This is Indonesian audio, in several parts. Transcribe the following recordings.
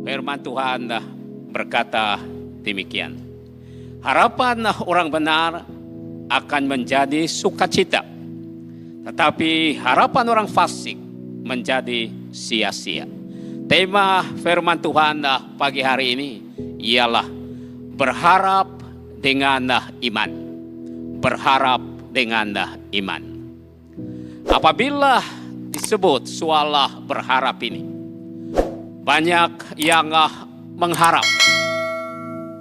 Firman Tuhan berkata demikian. Harapan orang benar akan menjadi sukacita, tetapi harapan orang fasik menjadi sia-sia. Tema firman Tuhan pagi hari ini ialah berharap dengan iman. Berharap dengan iman. Apabila disebut soal berharap ini, banyak yang mengharap.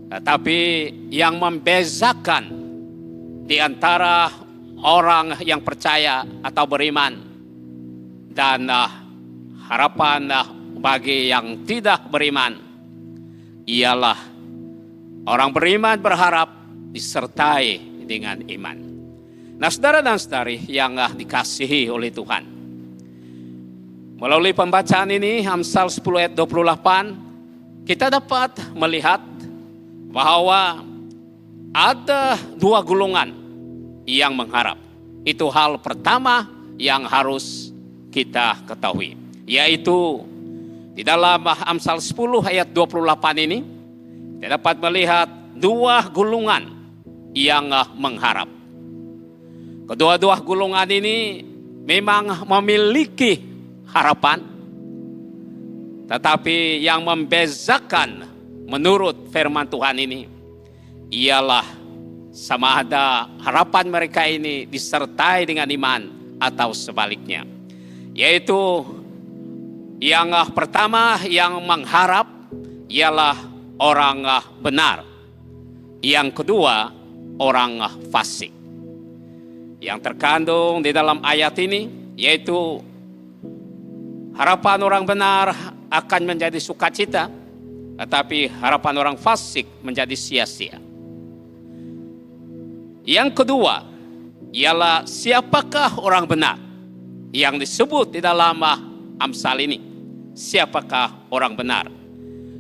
Tetapi yang membezakan di antara orang yang percaya atau beriman dan harapan bagi yang tidak beriman ialah orang beriman berharap disertai dengan iman. Nah, saudara dan saudari yang dikasihi oleh Tuhan, melalui pembacaan ini Amsal 10 ayat 28 kita dapat melihat bahwa ada dua golongan yang mengharap. Itu hal pertama yang harus kita ketahui, yaitu di dalam Amsal 10 ayat 28 ini kita dapat melihat dua golongan yang mengharap. Kedua-dua golongan ini memang memiliki harapan, tetapi yang membezakan menurut firman Tuhan ini ialah sama ada harapan mereka ini disertai dengan iman atau sebaliknya. Yaitu yang pertama yang mengharap ialah orang benar. Yang kedua orang fasik. Yang terkandung di dalam ayat ini yaitu harapan orang benar akan menjadi sukacita, tetapi harapan orang fasik menjadi sia-sia. Yang kedua ialah siapakah orang benar yang disebut di dalam Amsal ini. Siapakah orang benar?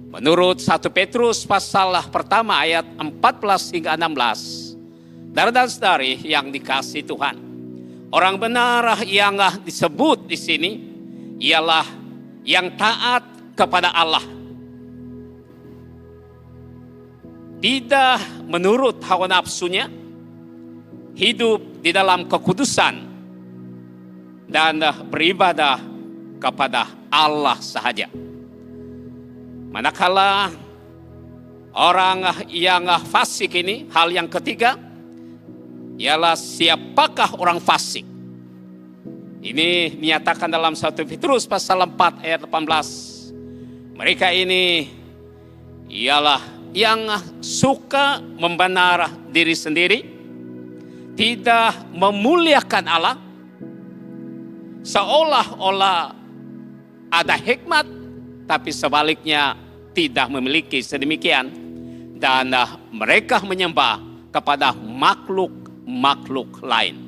Menurut 1 Petrus pasal pertama ayat 14 hingga 16. Saudara dan saudari yang dikasihi Tuhan, orang benar yang disebut di sini ialah yang taat kepada Allah. Tidak menurut hawa nafsunya, hidup di dalam kekudusan, dan beribadah kepada Allah sahaja. Manakala orang yang fasik ini, hal yang ketiga ialah siapakah orang fasik. Ini dinyatakan dalam 1 Petrus pasal 4 ayat 18. Mereka ini ialah yang suka membenar diri sendiri, tidak memuliakan Allah, seolah-olah ada hikmat, tapi sebaliknya tidak memiliki sedemikian. Dan mereka menyembah kepada makhluk-makhluk lain.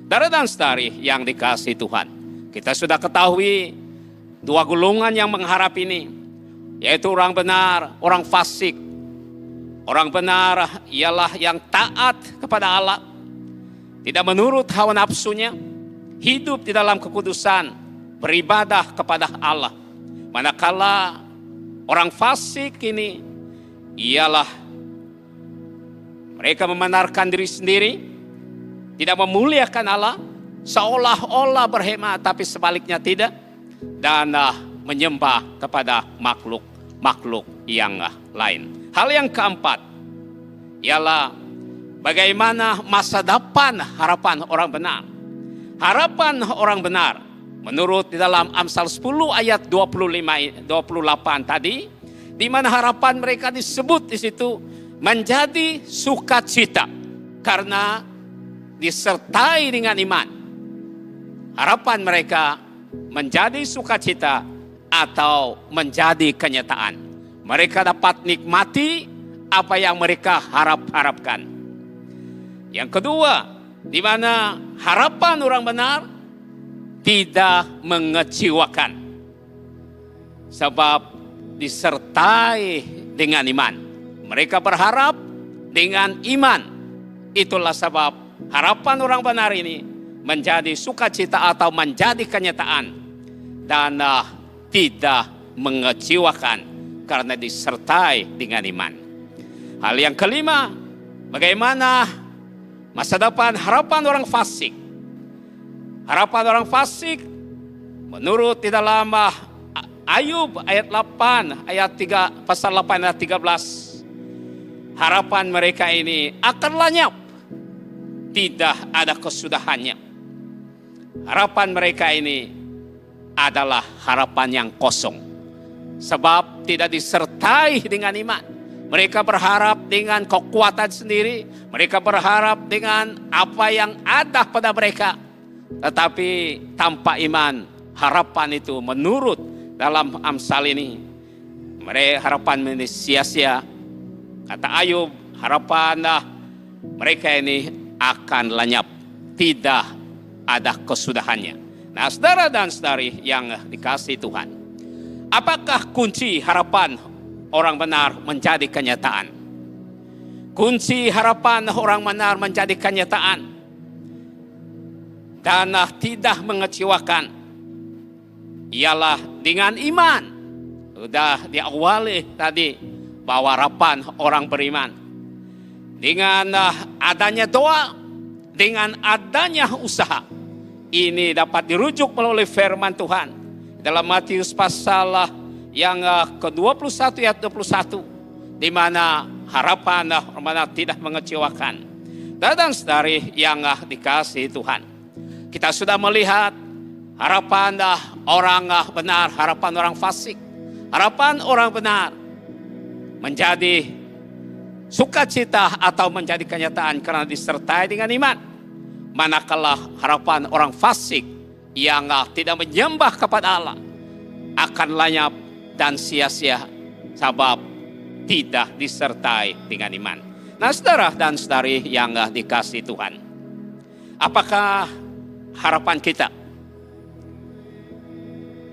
Saudara dan saudari yang dikasihi Tuhan, kita sudah ketahui dua golongan yang mengharap ini, yaitu orang benar, orang fasik. Orang benar ialah yang taat kepada Allah, tidak menurut hawa nafsunya, hidup di dalam kekudusan, beribadah kepada Allah. Manakala orang fasik ini ialah mereka membenarkan diri sendiri, tidak memuliakan Allah, seolah-olah berhemat tapi sebaliknya tidak, dan menyembah kepada makhluk yang lain. Hal yang keempat ialah bagaimana masa depan harapan orang benar. Harapan orang benar menurut di dalam Amsal 10 ayat 28 tadi, di mana harapan mereka disebut di situ menjadi sukacita karena disertai dengan iman. Harapan mereka menjadi sukacita atau menjadi kenyataan. Mereka dapat nikmati apa yang mereka harapkan. Yang kedua, di mana harapan orang benar tidak mengecewakan, sebab disertai dengan iman. Mereka berharap dengan iman. Itulah sebab harapan orang benar ini menjadi sukacita atau menjadi kenyataan dan tidak mengecewakan karena disertai dengan iman. Hal yang kelima, bagaimana masa depan harapan orang fasik. Harapan orang fasik menurut di dalam Ayub ayat 8 ayat 3 pasal 8 ayat 13. Harapan mereka ini akan lenyap, tidak ada kesudahannya. Harapan mereka ini adalah harapan yang kosong, sebab tidak disertai dengan iman. Mereka berharap dengan kekuatan sendiri, mereka berharap dengan apa yang ada pada mereka. Tetapi tanpa iman, harapan itu menurut dalam Amsal ini, mereka harapan ini sia-sia. Kata Ayub, harapan mereka ini akan lenyap, tidak ada kesudahannya. Nah, saudara dan saudari yang dikasihi Tuhan, apakah kunci harapan orang benar menjadi kenyataan? Kunci harapan orang benar menjadi kenyataan dan tidak mengecewakan ialah dengan iman. Sudah diawali tadi bahwa harapan orang beriman dengan adanya doa, dengan adanya usaha. Ini dapat dirujuk melalui firman Tuhan dalam Matius pasal yang ke-21 ayat 21, di mana harapan mana tidak mengecewakan. Dan saudari yang dikasihi Tuhan, kita sudah melihat harapan orang benar, harapan orang fasik. Harapan orang benar menjadi sukacita atau menjadi kenyataan karena disertai dengan iman. Manakala harapan orang fasik yang tidak menyembah kepada Allah akan lenyap dan sia-sia sebab tidak disertai dengan iman. Nah, saudara dan saudari yang dikasihi Tuhan, apakah harapan kita,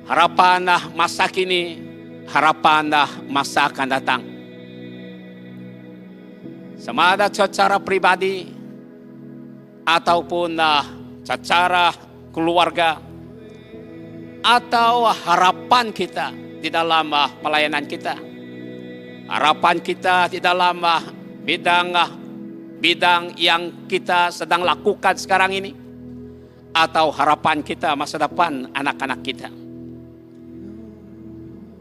harapan masa kini, harapan masa akan datang, sama ada secara pribadi ataupun secara keluarga, atau harapan kita di dalam pelayanan kita, harapan kita di dalam bidang yang kita sedang lakukan sekarang ini, atau harapan kita masa depan anak-anak kita.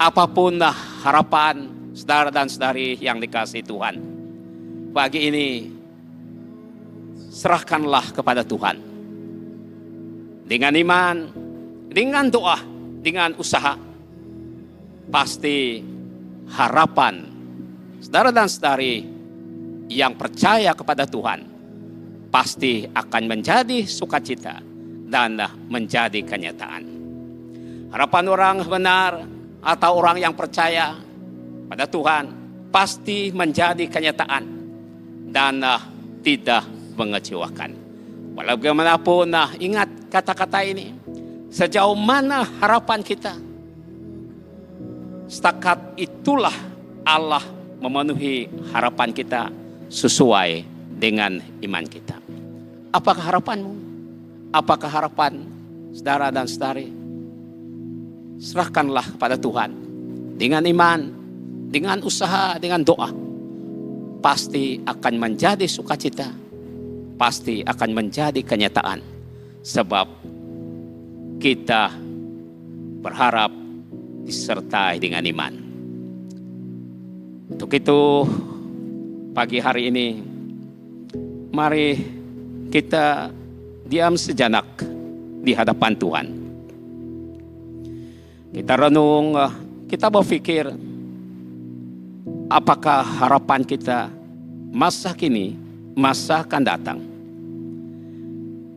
Apapun harapan saudara dan saudari yang dikasihi Tuhan, pagi ini serahkanlah kepada Tuhan. Dengan iman, dengan doa, dengan usaha, pasti harapan saudara dan saudari yang percaya kepada Tuhan pasti akan menjadi sukacita dan menjadi kenyataan. Harapan orang benar atau orang yang percaya pada Tuhan pasti menjadi kenyataan dan tidak mengecewakan. Walau bagaimanapun, ingat kata-kata ini, sejauh mana harapan kita, setakat itulah Allah memenuhi harapan kita sesuai dengan iman kita. Apakah harapanmu? Apakah harapan saudara dan saudari? Serahkanlah kepada Tuhan dengan iman, dengan usaha, dengan doa. Pasti akan menjadi sukacita, pasti akan menjadi kenyataan. Sebab kita berharap disertai dengan iman. Untuk itu pagi hari ini, mari kita diam sejenak di hadapan Tuhan. Kita renung, kita berpikir, apakah harapan kita masa kini, masa akan datang.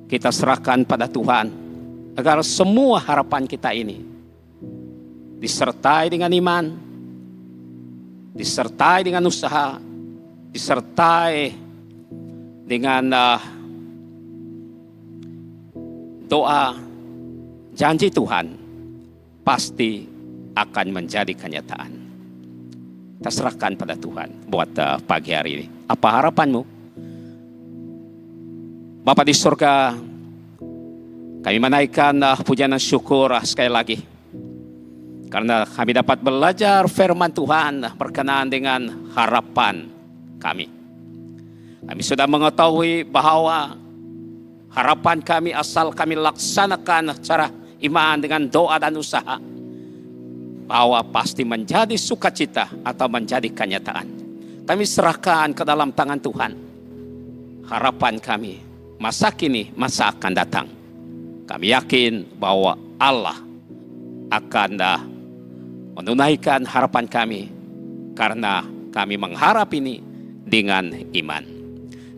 Kita serahkan pada Tuhan agar semua harapan kita ini disertai dengan iman, disertai dengan usaha, disertai dengan doa. Janji Tuhan pasti akan menjadi kenyataan. Kita serahkan pada Tuhan buat pagi hari ini. Apa harapanmu? Bapa di surga, kami menaikkan pujian dan syukur sekali lagi. Karena kami dapat belajar firman Tuhan berkenaan dengan harapan kami. Kami sudah mengetahui bahwa harapan kami asal kami laksanakan secara iman dengan doa dan usaha, bahwa pasti menjadi sukacita atau menjadi kenyataan. Kami serahkan ke dalam tangan Tuhan harapan kami, masa kini, masa akan datang. Kami yakin bahwa Allah akan menunaikan harapan kami, karena kami mengharap ini dengan iman.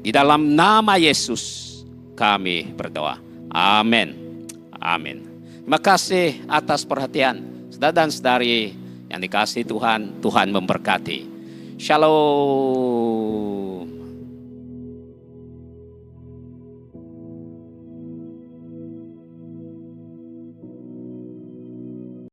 Di dalam nama Yesus kami berdoa. Amin. Amin. Terima kasih atas perhatian saudara dan saudari yang dikasihi Tuhan. Tuhan memberkati. Shalom.